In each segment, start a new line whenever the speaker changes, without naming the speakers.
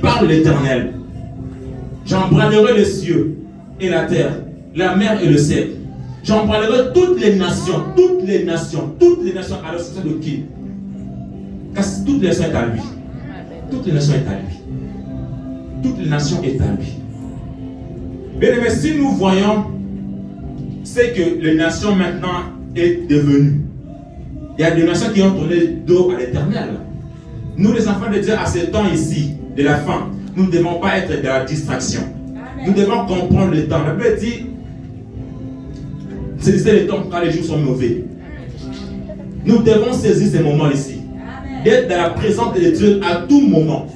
parle l'Éternel. J'embrasserai les cieux et la terre, la mer et le ciel. J'embrasserai toutes les nations, toutes les nations, toutes les nations. Alors c'est ça de qui? Car toutes les nations sont à lui. Toutes les nations sont à lui. Toutes les nations sont à lui. Bien aimé, si nous voyons ce que les nations maintenant est devenues, il y a des nations qui ont tourné le dos à l'Éternel. Nous, les enfants de Dieu, à ce temps ici, de la fin, nous ne devons pas être dans la distraction. Nous devons comprendre le temps. La Bible dit, saisissez le temps quand les jours sont mauvais. Nous devons saisir ces moments ici. D'être dans la présence de Dieu à tout moment.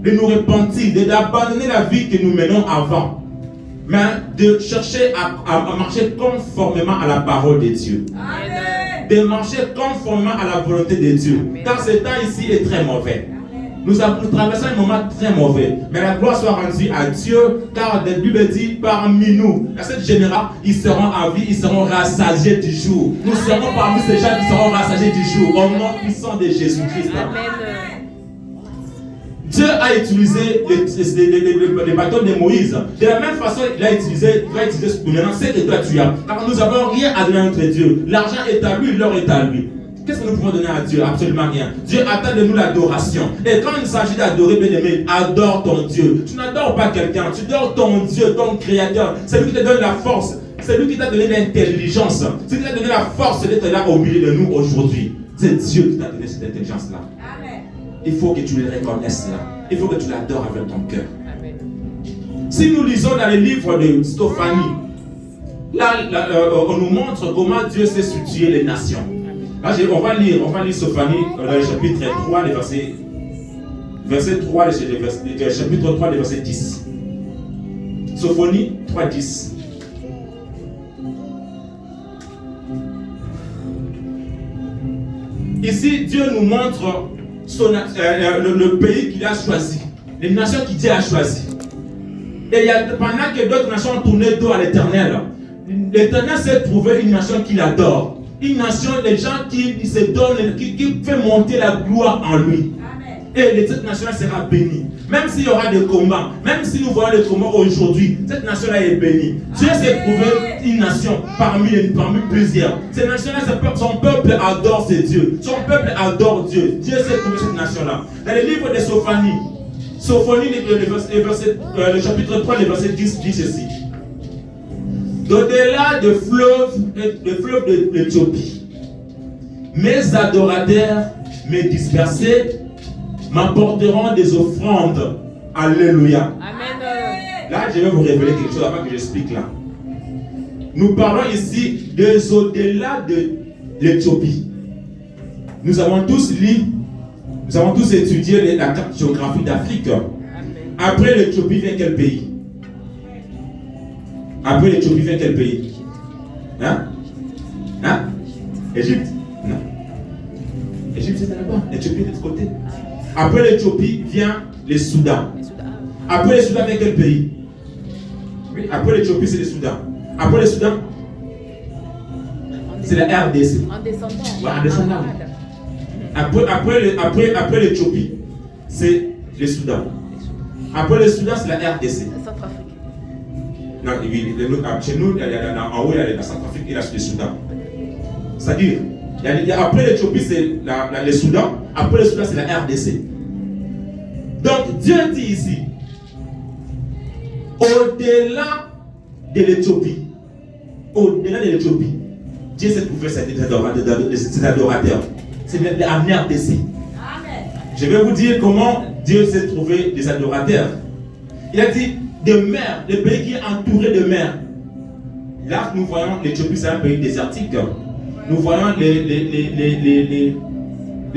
De nous repentir, d'abandonner la vie que nous menons avant. Mais de chercher à marcher conformément à la parole de Dieu. Amen. De marcher conformément à la volonté de Dieu. Amen. Car ce temps ici est très mauvais. Nous traversons un moment très mauvais. Mais la gloire soit rendue à Dieu. Car la Bible dit, parmi nous, dans cette génération, ils seront en vie, ils seront rassasiés du jour. Nous serons parmi ces gens qui seront rassasiés du jour. Au nom puissant de Jésus-Christ. Amen. Dieu a utilisé les bâtons de Moïse. De la même façon, il va utiliser maintenant ce que toi tu as. Car nous n'avons rien à donner à notre Dieu. L'argent est à lui, l'or est à lui. Qu'est-ce que nous pouvons donner à Dieu? Absolument rien. Dieu attend de nous l'adoration. Et quand il s'agit d'adorer, bien aimé, adore ton Dieu. Tu n'adores pas quelqu'un, tu adores ton Dieu, ton Créateur. C'est lui qui te donne la force. C'est lui qui t'a donné l'intelligence. C'est lui qui t'a donné la force d'être là au milieu de nous aujourd'hui. C'est Dieu qui t'a donné cette intelligence-là. Il faut que tu le reconnaisses là. Il faut que tu l'adores avec ton cœur. Amen. Si nous lisons dans les livres de Sophanie, là, on nous montre comment Dieu sait situer les nations. Là, on va lire Sophanie dans le chapitre 3, verset 3, le chapitre 3, le verset 10. Sophonie 3, 10. Ici, Dieu nous montre le pays qu'il a choisi, les nations qu'il Dieu a choisi. Et pendant que d'autres nations ont tourné le dos à l'Éternel, l'Éternel s'est trouvé une nation qu'il adore. Une nation, les gens qui se donnent, qui fait monter la gloire en lui. Et cette nation-là sera bénie. Même s'il y aura des combats, même si nous voyons des combats aujourd'hui, cette nation-là est bénie. Dieu s'est trouvé une nation parmi plusieurs. Cette nation-là, son peuple adore ses dieux. Son peuple adore Dieu. Dieu s'est trouvé cette nation-là. Dans le livre de Sophanie, le chapitre 3, le verset 10 dit ceci. D'au-delà des fleuves de l'Éthiopie, mes adorateurs, mes dispersés, m'apporteront des offrandes. Alléluia. Amen. Là, je vais vous révéler quelque chose avant que j'explique là. Nous parlons ici des au-delà de l'Éthiopie. Nous avons tous lu, nous avons tous étudié la carte géographique d'Afrique. Après l'Éthiopie vient quel pays? Après l'Éthiopie vient quel pays? Hein? Égypte? Non. Égypte c'est là-bas. L'Éthiopie est de l'autre côté. Après l'Éthiopie vient le Soudan. Après le Soudan vient quel pays? Oui, après l'Éthiopie c'est le Soudan. Après le Soudan, c'est la RDC. En descendant. Ouais, en descendant. Après l'Éthiopie, c'est le Soudan. Après le Soudan, c'est la RDC. La Centrafrique. Non, chez nous, en haut, il y a la Centrafrique et le Soudan. C'est-à-dire, après l'Éthiopie, c'est le Soudan. Après le Soudan, c'est la RDC. Donc, Dieu dit ici, au-delà de l'Éthiopie, Dieu s'est trouvé ses adorateurs. C'est la RDC. Amen. Je vais vous dire comment Dieu s'est trouvé des adorateurs. Il a dit des mers, le pays qui est entouré de mers. Là, nous voyons l'Éthiopie, c'est un pays désertique. Nous voyons les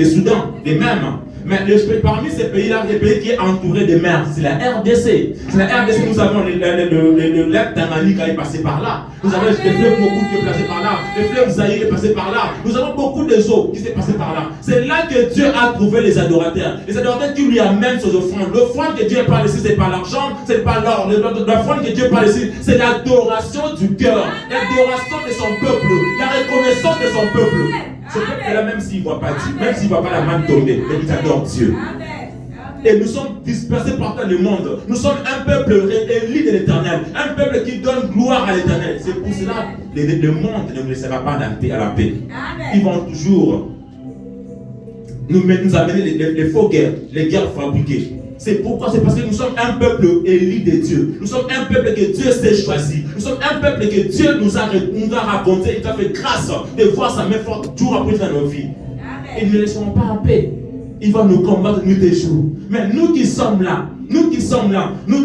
Soudans, les mêmes. Mais parmi ces pays-là, les pays qui est entouré de mers, c'est la RDC. C'est la RDC, nous avons le lac Tanganyika qui est passé par là. Nous avons le fleuve Mokou qui est passé par là. Le fleuve Zaïre est passé par là. Nous avons beaucoup de eaux qui sont passées par là. C'est là que Dieu a trouvé les adorateurs. Les adorateurs qui lui amènent ses offrandes. L'offrande que Dieu parle ici, ce n'est pas l'argent, ce n'est pas l'or. L'offrande que Dieu parle ici, c'est l'adoration du cœur. L'adoration de son peuple. La reconnaissance de son peuple. Ce peuple-là, même s'il ne voit pas Dieu, même s'il ne voit pas la main tomber, mais il adore Dieu. Et nous sommes dispersés partout dans le monde. Nous sommes un peuple élu de l'Éternel. Un peuple qui donne gloire à l'Éternel. C'est pour cela que le monde ne nous laissera pas à la paix. Ils vont toujours nous amener les faux guerres, les guerres fabriquées. C'est pourquoi? C'est parce que nous sommes un peuple élu de Dieu. Nous sommes un peuple que Dieu s'est choisi. Nous sommes un peuple que Dieu nous a raconté. Il nous a fait grâce de voir sa main forte jour après jour dans nos vies. Et nous ne laisserons pas en paix. Il va nous combattre nuit et jour. Mais nous qui sommes là, nous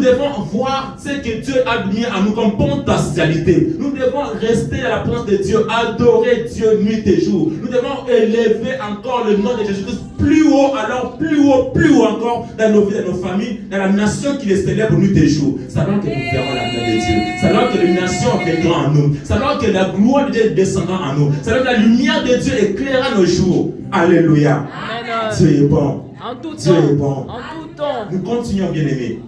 devons voir ce que Dieu a mis à nous comme potentialité. Nous devons rester à la présence de Dieu, adorer Dieu nuit et jour. Nous devons élever encore le nom de Jésus-Christ plus haut, alors plus haut encore dans nos vies, dans nos familles, dans la nation qui les célèbre nuit et jour. Savoir que nous verrons la main de Dieu. Savoir que les nations viendront en nous. Savoir que la gloire de Dieu descendra en nous. Savoir que la lumière de Dieu éclairera nos jours. Alléluia.
Amen.
Dieu est bon.
En tout
Dieu
temps.
est bon.
En tout temps.
Nous continuons, bien-aimés.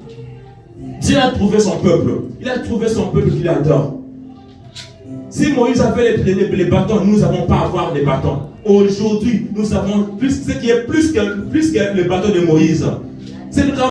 Dieu a trouvé son peuple. Il a trouvé son peuple qu'il adore. Si Moïse avait les bâtons, nous n'avons pas à avoir des bâtons. Aujourd'hui, nous avons ce qui est plus que le bâton de Moïse. C'est